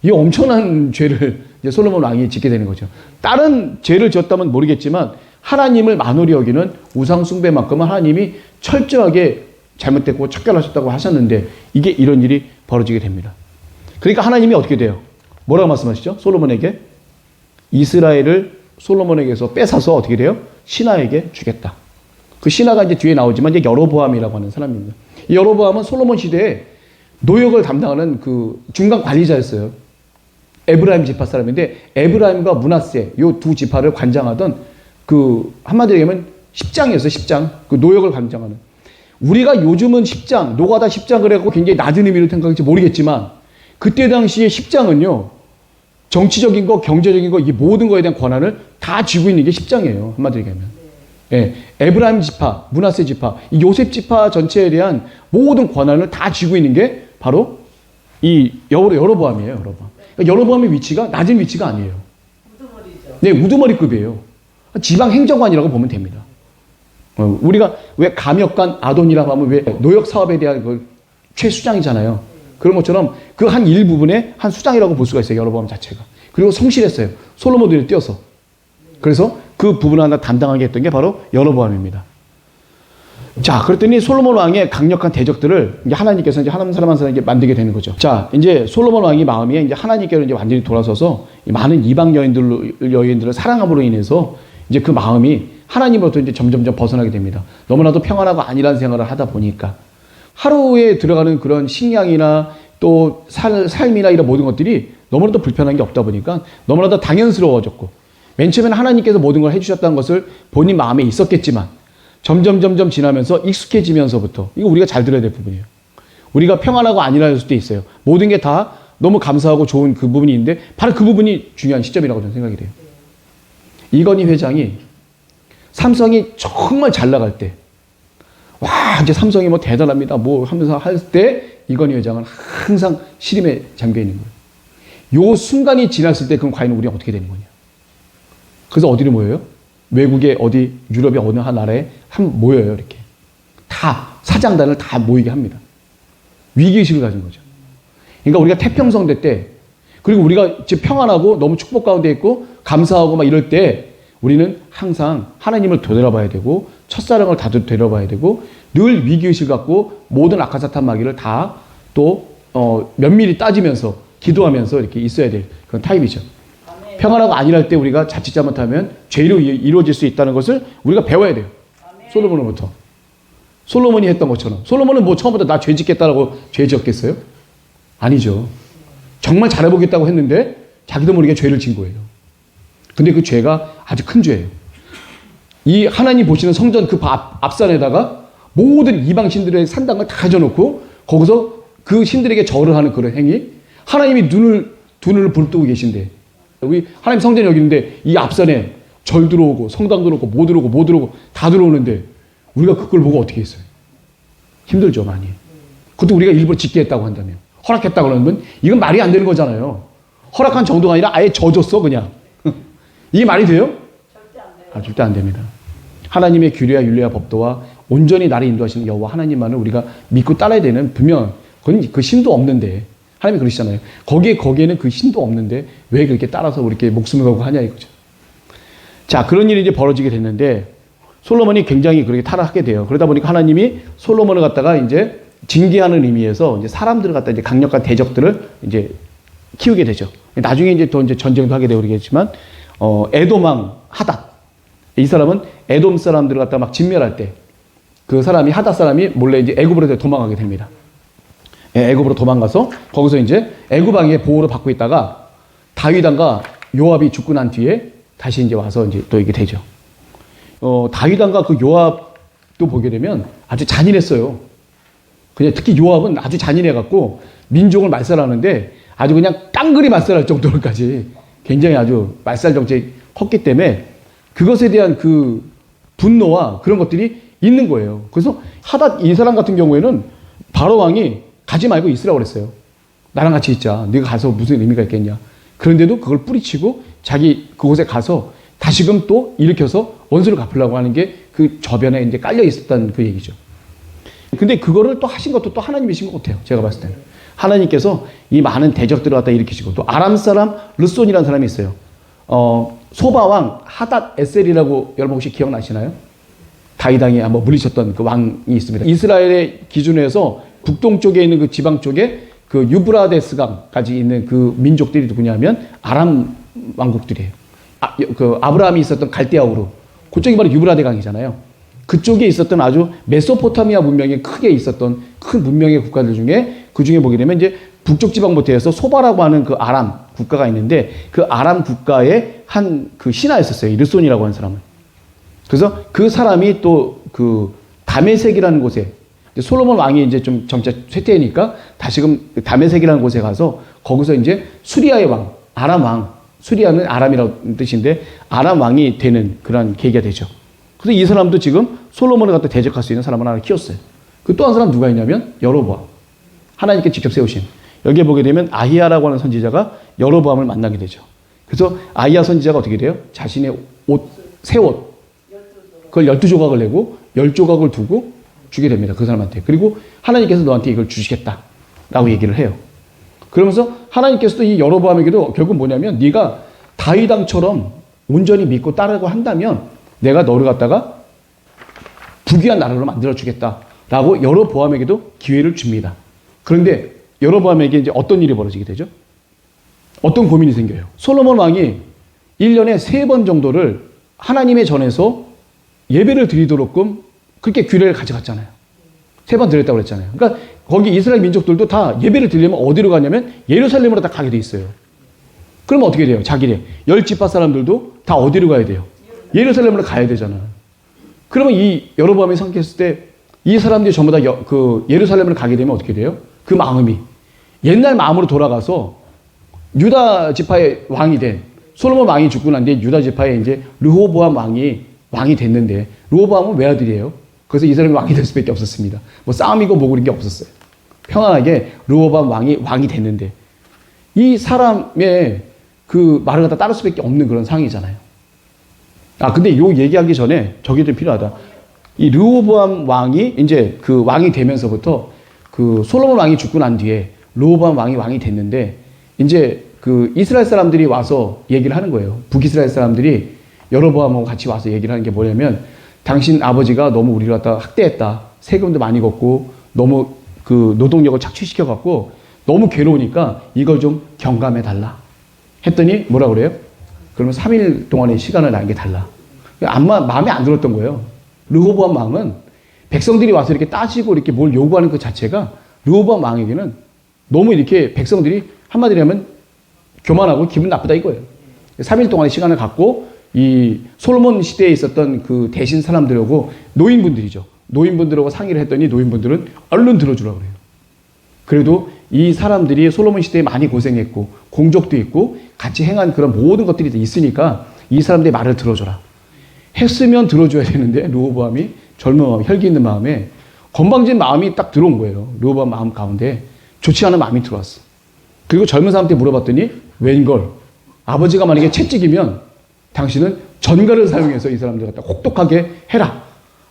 Speaker 2: 이 엄청난 죄를 이제 솔로몬 왕이 짓게 되는 거죠. 다른 죄를 지었다면 모르겠지만 하나님을 만홀히 여기는 우상 숭배만큼은 하나님이 철저하게 잘못됐고 척결하셨다고 하셨는데 이게 이런 일이 벌어지게 됩니다. 그러니까 하나님이 어떻게 돼요? 뭐라고 말씀하시죠? 솔로몬에게 이스라엘을 솔로몬에게서 뺏어서 어떻게 돼요? 신하에게 주겠다. 그 신하가 이제 뒤에 나오지만 이제 여로보암이라고 하는 사람입니다. 이 여로보암은 솔로몬 시대에 노역을 담당하는 그 중간 관리자였어요. 에브라임 지파 사람인데 에브라임과 므낫세 요 두 지파를 관장하던 그 한마디로 얘기하면 10장이었어요. 10장. 그 노역을 관장하는. 우리가 요즘은 10장, 노가다 10장 그래갖고 굉장히 낮은 의미로 생각할지 모르겠지만 그때 당시에 10장은요. 정치적인 거, 경제적인 거, 이 모든 거에 대한 권한을 다 쥐고 있는 게 10장이에요. 한마디로 얘기하면. 예, 에브라임 지파, 므낫세 지파, 이 요셉 지파 전체에 대한 모든 권한을 다 쥐고 있는 게 바로 이 여로보암이에요. 여로보암. 그러니까 여로보암의 위치가 낮은 위치가 아니에요.
Speaker 3: 우두머리죠.
Speaker 2: 네, 우두머리급이에요. 지방 행정관이라고 보면 됩니다. 우리가 왜 감역관 아돈이라고 하면 왜 노역 사업에 대한 그 최수장이잖아요. 그런 것처럼 그 한 일부분의 한 수장이라고 볼 수가 있어요. 여로보암 자체가. 그리고 성실했어요. 솔로몬들이 뛰어서. 그래서 그 부분을 하나 담당하게 했던 게 바로 여로보암입니다. 자, 그랬더니 솔로몬 왕의 강력한 대적들을 이제 하나님께서 이제 한 사람 한 사람에게 만들게 되는 거죠. 자, 이제 솔로몬 왕의 마음이 이제 하나님께로 이제 완전히 돌아서서 많은 이방 여인들을 사랑함으로 인해서 이제 그 마음이 하나님으로부터 이제 점점점 벗어나게 됩니다. 너무나도 평안하고 안일한 생활을 하다 보니까 하루에 들어가는 그런 식량이나 또 삶이나 이런 모든 것들이 너무나도 불편한 게 없다 보니까 너무나도 당연스러워졌고 맨 처음에는 하나님께서 모든 걸 해주셨다는 것을 본인 마음에 있었겠지만 점점 지나면서 익숙해지면서부터 이거 우리가 잘 들어야 될 부분이에요. 우리가 평안하고 안일할 수도 있어요. 모든 게 다 너무 감사하고 좋은 그 부분이 있는데 바로 그 부분이 중요한 시점이라고 저는 생각이 돼요. 이건희 회장이 삼성이 정말 잘 나갈 때 와, 이제 삼성이 뭐 대단합니다. 뭐 하면서 할 때 이건희 회장은 항상 시름에 잠겨 있는 거예요. 요 순간이 지났을 때 그럼 과연 우리가 어떻게 되는 거냐. 그래서 어디로 모여요? 외국의 어디 유럽의 어느 한 나라에 한 모여요. 이렇게. 다 사장단을 다 모이게 합니다. 위기의식을 가진 거죠. 그러니까 우리가 태평성대 때 그리고 우리가 지금 평안하고 너무 축복 가운데 있고 감사하고 막 이럴 때 우리는 항상 하나님을 되돌아봐야 되고 첫사랑을 다 되돌아봐야 되고 늘 위기의식을 갖고 모든 아카사탄 마귀를 다 또 면밀히 따지면서 기도하면서 이렇게 있어야 될 그런 타입이죠.
Speaker 3: 아멘.
Speaker 2: 평안하고 안일할 때 우리가 자칫 잘못하면 죄로 이루어질 수 있다는 것을 우리가 배워야 돼요.
Speaker 3: 아멘.
Speaker 2: 솔로몬으로부터. 솔로몬이 했던 것처럼. 솔로몬은 뭐 처음부터 나 죄 짓겠다라고 죄 지었겠어요? 아니죠. 정말 잘해보겠다고 했는데 자기도 모르게 죄를 진 거예요. 근데 그 죄가 아주 큰 죄예요. 이 하나님 보시는 성전 그 앞산에다가 모든 이방 신들의 산당을 다 가져놓고 거기서 그 신들에게 절을 하는 그런 행위. 하나님이 두 눈을 불뜨고 계신데 우리 하나님 성전이 여기 있는데 이 앞산에 절 들어오고 성당 들어오고 뭐 들어오고 다 들어오는데 우리가 그걸 보고 어떻게 했어요? 힘들죠, 많이. 그것도 우리가 일부러 짓게 했다고 한다면, 허락했다고 그러면 이건 말이 안 되는 거잖아요. 허락한 정도가 아니라 아예 져줬어, 그냥. 이게 말이 돼요?
Speaker 3: 절대 안 돼요.
Speaker 2: 절대 안 됩니다. 하나님의 규례와 율례와 법도와 온전히 나를 인도하시는 여호와 하나님만을 우리가 믿고 따라야 되는, 분명 그건 그 신도 없는데, 하나님이 그러시잖아요. 거기에는 그 신도 없는데 왜 그렇게 따라서 이렇게 목숨을 걸고 하냐 이거죠. 자, 그런 일이 이제 벌어지게 됐는데 솔로몬이 굉장히 그렇게 타락하게 돼요. 그러다 보니까 하나님이 솔로몬을 갖다가 이제 징계하는 의미에서 이제 사람들을 갖다 이제 강력한 대적들을 이제 키우게 되죠. 나중에 이제 또 이제 전쟁도 하게 되고 그러겠지만, 에돔 왕 하닷. 이 사람은 에돔 사람들을 갖다 막 진멸할 때 그 사람이 하닷 사람이 몰래 이제 애굽으로 도망가게 됩니다. 애굽으로 도망가서 거기서 이제 애굽 왕의 보호를 받고 있다가 다윗 왕과 요압이 죽고 난 뒤에 다시 이제 와서 이제 또 이게 되죠. 다윗 왕과 그 요압도 보게 되면 아주 잔인했어요. 그냥 특히 요압은 아주 잔인해갖고 민족을 말살하는데 아주 그냥 깡그리 말살할 정도로까지 굉장히 아주 말살 정책이 컸기 때문에 그것에 대한 그 분노와 그런 것들이 있는 거예요. 그래서 하닷 이 사람 같은 경우에는 바로 왕이 가지 말고 있으라고 그랬어요. 나랑 같이 있자. 네가 가서 무슨 의미가 있겠냐. 그런데도 그걸 뿌리치고 자기 그곳에 가서 다시금 또 일으켜서 원수를 갚으려고 하는 게 그 저변에 이제 깔려 있었다는 그 얘기죠. 근데 그거를 또 하신 것도 또 하나님이신 것 같아요. 제가 봤을 때는. 하나님께서 이 많은 대적들을 갖다 일으키시고 또 아람 사람 르손이라는 사람이 있어요. 소바왕 하닷 에셀이라고 여러분 혹시 기억나시나요? 다윗 왕이 한번 물리쳤던 그 왕이 있습니다. 이스라엘의 기준에서 북동쪽에 있는 그 지방 쪽에 그 유브라데스강까지 있는 그 민족들이 누구냐면 아람 왕국들이에요. 그 아브라함이 있었던 갈대아우르. 그쪽이 바로 유브라데 강이잖아요. 그쪽에 있었던 아주 메소포타미아 문명이 크게 있었던 큰 문명의 국가들 중에 그 중에 보게 되면 이제 북쪽 지방부터 해서 소바라고 하는 그 아람 국가가 있는데 그 아람 국가의 한 그 신하였었어요. 이 르손이라고 하는 사람은. 그래서 그 사람이 또 그 다메섹이라는 곳에 솔로몬 왕이 이제 좀 점차 쇠퇴하니까 다시금 다메섹이라는 곳에 가서 거기서 이제 수리아의 왕, 아람 왕, 수리아는 아람이라는 뜻인데 아람 왕이 되는 그런 계기가 되죠. 그래서 이 사람도 지금 솔로몬을 갖다 대적할 수 있는 사람을 하나 키웠어요. 그 또 한 사람 누가 있냐면 여로보암. 하나님께 직접 세우신. 여기에 보게 되면 아히야라고 하는 선지자가 여로보암을 만나게 되죠. 그래서 아히야 선지자가 어떻게 돼요? 자신의 옷, 새 옷, 그걸 12조각을 내고 10조각을 두고 주게 됩니다. 그 사람한테. 그리고 하나님께서 너한테 이걸 주시겠다라고 얘기를 해요. 그러면서 하나님께서도 이 여로보암에게도 결국 뭐냐면 네가 다윗 왕처럼 온전히 믿고 따르고 한다면 내가 너를 갖다가 부귀한 나라로 만들어주겠다라고 여로보암에게도 기회를 줍니다. 그런데 여로보암에게 이제 어떤 일이 벌어지게 되죠? 어떤 고민이 생겨요? 솔로몬 왕이 1년에 3번 정도를 하나님의 전에서 예배를 드리도록끔 그렇게 규례를 가져갔잖아요. 3번 드렸다고 그랬잖아요. 그러니까 거기 이스라엘 민족들도 다 예배를 드리려면 어디로 가냐면 예루살렘으로 다 가게 돼 있어요. 그러면 어떻게 돼요? 자기네 10지파 사람들도 다 어디로 가야 돼요? 예루살렘으로 가야 되잖아. 그러면 이 여로보암이 생각했을 때 이 사람들이 전부 다 그 예루살렘을 가게 되면 어떻게 돼요? 그 마음이 옛날 마음으로 돌아가서 유다 지파의 왕이 된 솔로몬 왕이 죽고 난 뒤에 유다 지파의 이제 르호보암 왕이 됐는데 르호보암은 외아들이에요. 그래서 이 사람이 왕이 될 수밖에 없었습니다. 뭐 싸움이고 뭐 그런 게 없었어요. 평안하게 르호보암 왕이 됐는데 이 사람의 그 말을 갖다 따를 수밖에 없는 그런 상황이잖아요. 근데 요 얘기하기 전에 저게 좀 필요하다. 이 르호보암 왕이 이제 그 왕이 되면서부터 그 솔로몬 왕이 죽고 난 뒤에 르호보암 왕이 됐는데 이제 그 이스라엘 사람들이 와서 얘기를 하는 거예요. 북이스라엘 사람들이 여로보암하고 같이 와서 얘기를 하는 게 뭐냐면 당신 아버지가 너무 우리를 갖다 학대했다. 세금도 많이 걷고 너무 그 노동력을 착취시켜 갖고 너무 괴로우니까 이걸 좀 경감해 달라 했더니 뭐라 그래요? 그러면 3일 동안의 시간을 나에게 달라. 마음에 안 들었던 거예요. 르호보암 왕은 백성들이 와서 이렇게 따지고 이렇게 뭘 요구하는 그 자체가 르호보암 왕에게는 너무 이렇게 백성들이 한마디로 하면 교만하고 기분 나쁘다 이거예요. 3일 동안의 시간을 갖고 이 솔로몬 시대에 있었던 그 대신 사람들하고 노인분들이죠. 노인분들하고 상의를 했더니 노인분들은 얼른 들어주라고 그래요. 그래도 이 사람들이 솔로몬 시대에 많이 고생했고 공적도 있고 같이 행한 그런 모든 것들이 있으니까 이 사람들의 말을 들어줘라. 했으면 들어줘야 되는데 르호보암이 젊은 마음, 혈기 있는 마음에 건방진 마음이 딱 들어온 거예요. 르호보암 마음 가운데 좋지 않은 마음이 들어왔어. 그리고 젊은 사람한테 물어봤더니 웬걸 아버지가 만약에 채찍이면 당신은 전갈을 사용해서 이 사람들 갖다 혹독하게 해라.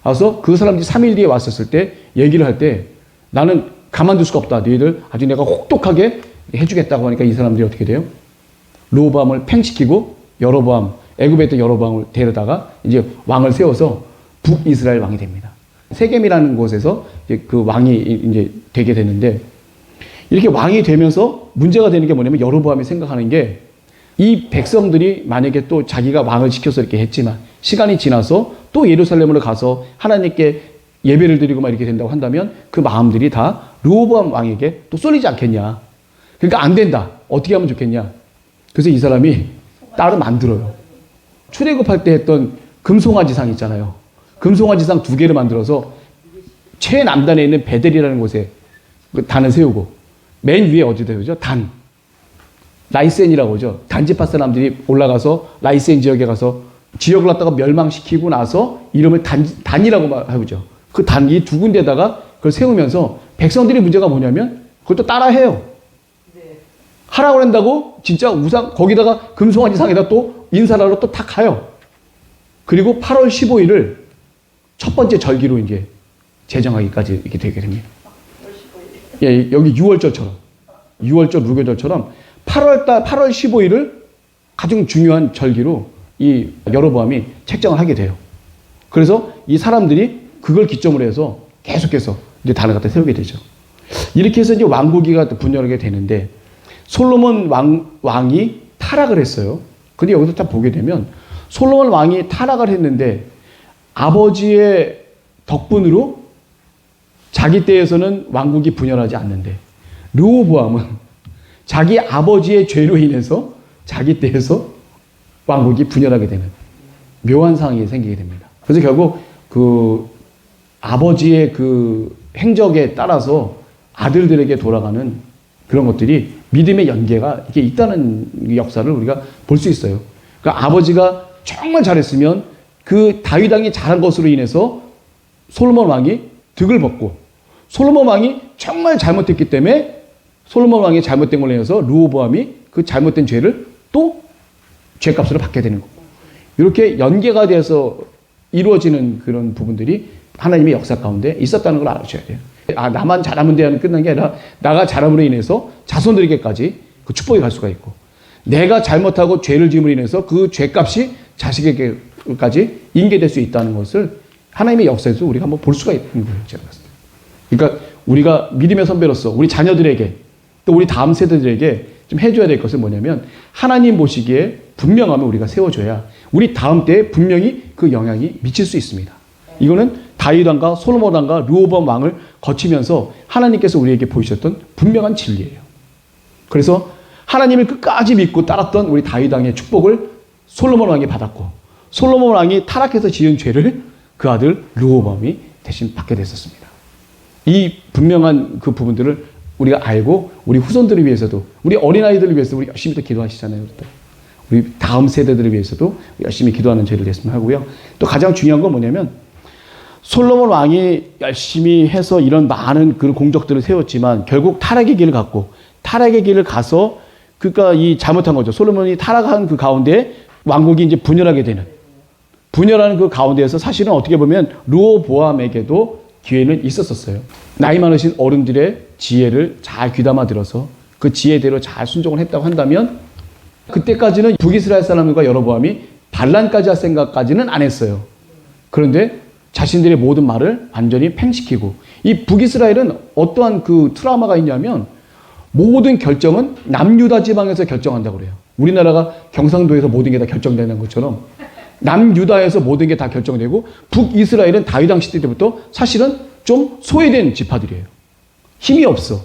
Speaker 2: 그래서 그 사람들이 3일 뒤에 왔었을 때 얘기를 할 때 나는 가만둘 수가 없다. 너희들 아주 내가 혹독하게 해주겠다고 하니까 이 사람들이 어떻게 돼요? 르호보암을 팽시키고 여로보암, 애굽에 있던 여로보암을 데려다가 이제 왕을 세워서 북이스라엘 왕이 됩니다. 세겜이라는 곳에서 이제 그 왕이 이제 되게 되는데 이렇게 왕이 되면서 문제가 되는 게 뭐냐면 여로보암이 생각하는 게 이 백성들이 만약에 또 자기가 왕을 지켜서 이렇게 했지만 시간이 지나서 또 예루살렘으로 가서 하나님께 예배를 드리고 막 이렇게 된다고 한다면 그 마음들이 다 르호보암 왕에게 또 쏠리지 않겠냐. 그러니까 안 된다. 어떻게 하면 좋겠냐. 그래서 이 사람이 따로 만들어요. 출애굽할 때 했던 금송아지상 있잖아요. 금송아지상 2개를 만들어서 최남단에 있는 베델이라는 곳에 그 단을 세우고 맨 위에 어디 세우죠? 단. 라이센이라고 하죠. 단지파 사람들이 올라가서 라이센 지역에 가서 지역을 갖다가 멸망시키고 나서 이름을 단이라고 하죠. 그 단 이 2군데다가 그걸 세우면서 백성들이 문제가 뭐냐면 그것도 따라해요. 하라고 한다고 진짜 우상 거기다가 금송아지 상에다 또 인사하러 또 탁 가요. 그리고 8월 15일을 첫 번째 절기로 이제 제정하기까지 이렇게 되게 됩니다. 예, 여기 6월절처럼 6월절 무교절처럼 8월 15일을 가장 중요한 절기로 이 여로보암이 책정을 하게 돼요. 그래서 이 사람들이 그걸 기점으로 해서 계속해서 이제 단을 갖다 세우게 되죠. 이렇게 해서 이제 왕국이가 분열하게 되는데 솔로몬 왕이 타락을 했어요. 근데 여기서 딱 보게 되면 솔로몬 왕이 타락을 했는데 아버지의 덕분으로 자기 때에서는 왕국이 분열하지 않는데 르호보암은 자기 아버지의 죄로 인해서 자기 때에서 왕국이 분열하게 되는 묘한 상황이 생기게 됩니다. 그래서 결국 그 아버지의 그 행적에 따라서 아들들에게 돌아가는 그런 것들이 믿음의 연계가 이게 있다는 역사를 우리가 볼 수 있어요. 그러니까 아버지가 정말 잘했으면 그 다윗 왕이 잘한 것으로 인해서 솔로몬 왕이 득을 벗고 솔로몬 왕이 정말 잘못했기 때문에 솔로몬 왕이 잘못된 걸로 인해서 르호보암이 그 잘못된 죄를 또 죄값으로 받게 되는 거고 이렇게 연계가 돼서 이루어지는 그런 부분들이 하나님의 역사 가운데 있었다는 걸 알아주셔야 돼요. 나만 잘하면 돼야는 끝난 게 아니라 나가 잘함으로 인해서 자손들에게까지 그 축복이 갈 수가 있고 내가 잘못하고 죄를 지음으로 인해서 그 죄값이 자식에게까지 인계될 수 있다는 것을 하나님의 역사에서 우리가 한번 볼 수가 있는 거예요. 제가 봤을 때. 그러니까 우리가 믿음의 선배로서 우리 자녀들에게 또 우리 다음 세대들에게 좀 해줘야 될 것은 뭐냐면 하나님 보시기에 분명함을 우리가 세워줘야 우리 다음 때에 분명히 그 영향이 미칠 수 있습니다. 이거는 다윗 왕과 솔로몬 왕과 르호보암 왕을 거치면서 하나님께서 우리에게 보이셨던 분명한 진리예요. 그래서 하나님을 끝까지 믿고 따랐던 우리 다윗 왕의 축복을 솔로몬 왕이 받았고 솔로몬 왕이 타락해서 지은 죄를 그 아들 르호보암이 대신 받게 됐었습니다. 이 분명한 그 부분들을 우리가 알고 우리 후손들을 위해서도 우리 어린아이들을 위해서 우리 열심히 또 기도하시잖아요. 우리 다음 세대들을 위해서도 열심히 기도하는 죄를 됐으면 하고요. 또 가장 중요한 건 뭐냐면 솔로몬 왕이 열심히 해서 이런 많은 그 공적들을 세웠지만 결국 타락의 길을 갔고 타락의 길을 가서 그러니까 이 잘못한 거죠. 솔로몬이 타락한 그 가운데 왕국이 이제 분열하는 그 가운데에서 사실은 어떻게 보면 르호보암에게도 기회는 있었어요. 나이 많으신 어른들의 지혜를 잘 귀담아 들어서 그 지혜대로 잘 순종을 했다고 한다면 그때까지는 북이스라엘 사람들과 여로보암이 반란까지 할 생각까지는 안 했어요. 그런데 자신들의 모든 말을 완전히 팽식히고, 이 북이스라엘은 어떠한 그 트라우마가 있냐면 모든 결정은 남유다 지방에서 결정한다고 그래요. 우리나라가 경상도에서 모든 게 다 결정되는 것처럼 남유다에서 모든 게 다 결정되고, 북이스라엘은 다윗 왕 시대 때부터 사실은 좀 소외된 지파들이에요. 힘이 없어.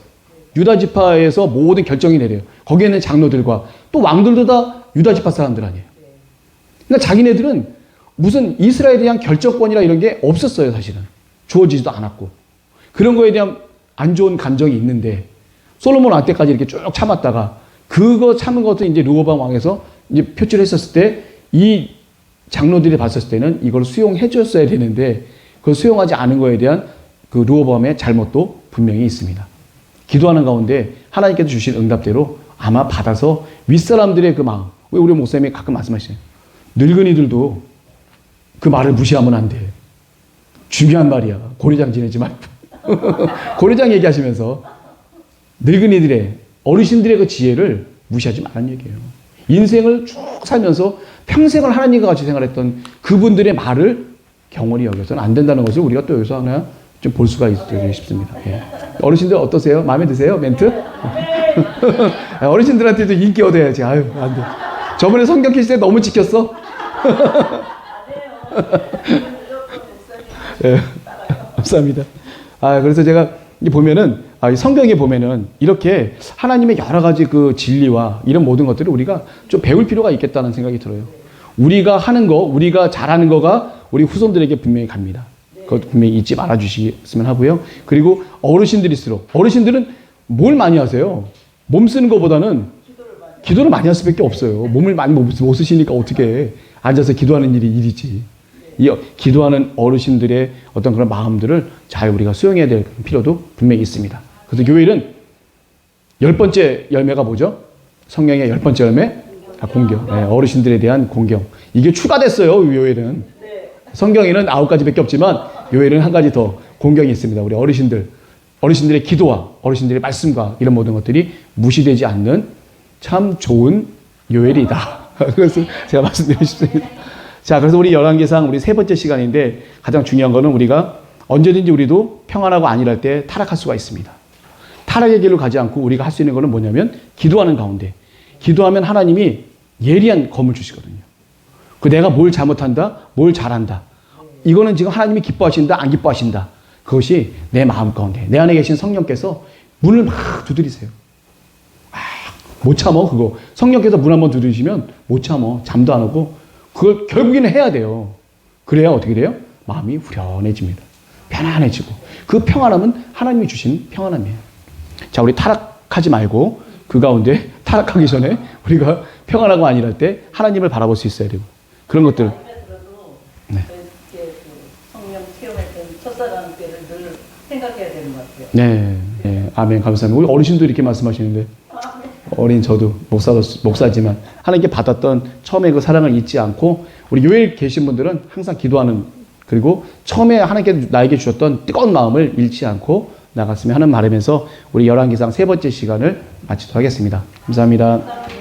Speaker 2: 유다 지파에서 모든 결정이 내려요. 거기에 있는 장로들과 또 왕들도 다 유다 지파 사람들 아니에요. 그러니까 자기네들은 무슨 이스라엘에 대한 결정권이라 이런 게 없었어요, 사실은. 주어지지도 않았고. 그런 거에 대한 안 좋은 감정이 있는데, 솔로몬 왕 때까지 이렇게 쭉 참았다가, 그거 참은 것도 이제 르호보암 왕에서 이제 표출을 했었을 때, 이 장로들이 봤었을 때는 이걸 수용해 줬어야 되는데, 그걸 수용하지 않은 거에 대한 그 르호보암의 잘못도 분명히 있습니다. 기도하는 가운데 하나님께서 주신 응답대로 아마 받아서 윗사람들의 그 마음, 왜 우리 목사님이 가끔 말씀하시죠? 늙은이들도 그 말을 무시하면 안 돼. 중요한 말이야. 고려장 지내지 말고. 고려장 얘기하시면서 늙은이들의, 어르신들의 그 지혜를 무시하지 말라는 얘기예요. 인생을 쭉 살면서 평생을 하나님과 같이 생활했던 그분들의 말을 경홀히 여겨서는 안 된다는 것을 우리가 또 여기서 하나 좀 볼 수가 있으려 싶습니다. 예. 어르신들 어떠세요? 마음에 드세요? 멘트? 어르신들한테도 인기 얻어야지. 아유, 안 돼. 저번에 성경 퀴즈 때 너무 지켰어? 예. 감사합니다. 그래서 제가 보면은, 이 성경에 보면은 이렇게 하나님의 여러 가지 그 진리와 이런 모든 것들을 우리가 좀 배울 필요가 있겠다는 생각이 들어요. 우리가 하는 거, 우리가 잘하는 거가 우리 후손들에게 분명히 갑니다. 그것 분명히 잊지 말아 주시면 하고요. 그리고 어르신들일수록, 어르신들은 뭘 많이 하세요? 몸 쓰는 것보다는 기도를 많이 할 수밖에 없어요. 몸을 많이 못 쓰시니까 어떻게 앉아서 기도하는 일이지. 이 기도하는 어르신들의 어떤 그런 마음들을 잘 우리가 수용해야 될 필요도 분명히 있습니다. 그래서 요일은 10번째 열매가 뭐죠? 성경의 10번째 열매? 공경. 네, 어르신들에 대한 공경. 이게 추가됐어요, 요일은. 성경에는 9가지밖에 없지만 요일은 한 가지 더 공경이 있습니다. 우리 어르신들의 기도와 어르신들의 말씀과 이런 모든 것들이 무시되지 않는 참 좋은 요일이다. 그래서 제가 말씀드리고 싶습니다. 자, 그래서 우리 열왕기상 우리 세 번째 시간인데, 가장 중요한 거는 우리가 언제든지 우리도 평안하고 안일할 때 타락할 수가 있습니다. 타락의 길로 가지 않고 우리가 할 수 있는 거는 뭐냐면 기도하는 가운데, 기도하면 하나님이 예리한 검을 주시거든요. 그 내가 뭘 잘못한다, 뭘 잘한다, 이거는 지금 하나님이 기뻐하신다, 안 기뻐하신다, 그것이 내 마음 가운데 내 안에 계신 성령께서 문을 막 두드리세요. 못 참어. 그거 성령께서 문 한번 두드리시면 못 참어. 잠도 안 오고 그걸 결국에는 해야 돼요. 그래야 어떻게 돼요? 마음이 후련해집니다. 편안해지고, 그 평안함은 하나님이 주신 평안함이에요. 자, 우리 타락하지 말고 그 가운데 타락하기 전에 우리가 평안하고 안일할 때 하나님을 바라볼 수 있어야 되고, 그런 것들.
Speaker 3: 네. 성령 체험했던 첫사랑 때를 늘 생각해야 되는 것 같아요.
Speaker 2: 네, 네, 아멘. 감사합니다. 우리 어르신도 이렇게 말씀하시는데, 어린 저도 목사지만 하나님께 받았던 처음에 그 사랑을 잊지 않고, 우리 교회에 계신 분들은 항상 기도하는, 그리고 처음에 하나님께 나에게 주셨던 뜨거운 마음을 잃지 않고 나갔으면 하는 바람에서 우리 열왕기상 세 번째 시간을 마치도록 하겠습니다. 감사합니다.